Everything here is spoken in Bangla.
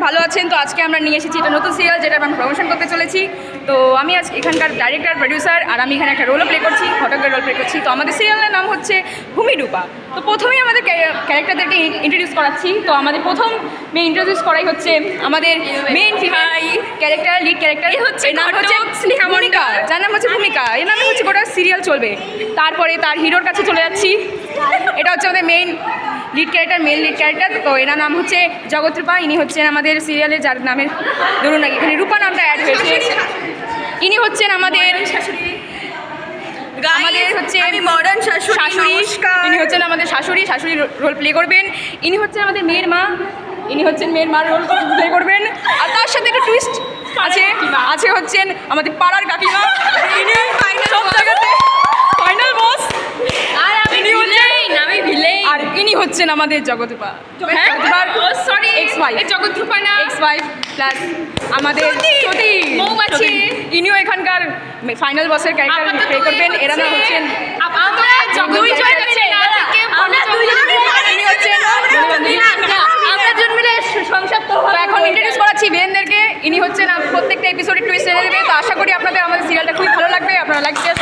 ভালো আছেন। তো আজকে আমরা নিয়ে এসেছি এটা নতুন সিরিয়াল যেটা আমরা প্রমোশন করতে চলেছি। তো আমি আজ এখানকার ডাইরেক্টর প্রডিউসার আর আমি এখানে একটা রোলও প্লে করছি, ঘটকের রোল প্লে করছি। তো আমাদের সিরিয়ালের নাম হচ্ছে ভূমিরূপা। তো প্রথমেই আমাদের ক্যারেক্টারদেরকে ইন্ট্রোডিউস করাচ্ছি। তো আমাদের প্রথম মেয়ে ইন্ট্রোডিউস করাই হচ্ছে আমাদের main female character, lead character হচ্ছে নাম হচ্ছে ভূমিকা, যার নাম হচ্ছে ভূমিকা। এর নামে হচ্ছে গোটা সিরিয়াল চলবে। তারপরে তার হিরোর কাছে চলে যাচ্ছি। এটা হচ্ছে আমাদের main lead character, male lead character. তো এনার নাম হচ্ছে জগৎরূপা। ইনি হচ্ছেন আমাদের সিরিয়ালে যার নামের ধরুন না এখানে রূপা নামটা অ্যাড হয়েছে। ইনি হচ্ছেন আমাদের হচ্ছে মডার্ন শাশুড়ি। ইনি হচ্ছেন আমাদের শাশুড়ি রোল প্লে করবেন। ইনি হচ্ছেন আমাদের মেয়ের মা। ইনি হচ্ছেন মেয়ের মার রোল প্লে করবেন। আর তার সাথে একটা টুইস্ট আছে হচ্ছেন আমাদের পাড়ার কাকিমা। ইনি সব জায়গাতে ফাইনাল বস। আর ইনি হচ্ছেন আমাদের জগৎরূপা। জগৎরূপা না এক্স-ওয়াইফ প্লাস আমাদের মৌমাছি। ইনিও এখানকার ফাইনাল বসের ক্যারেক্টার প্লে করবেন। এরা না হচ্ছেন এখন ইন্ট্রোডিউস করাচ্ছি ভিলেনদেরকে। ইনি হচ্ছেন প্রত্যেকটা এপিসোডে টুইস্ট এনে দেবে। তো আশা করি আপনাদের আমাদের সিরিয়ালটা খুবই ভালো লাগবে। আপনারা লাইক শেয়ার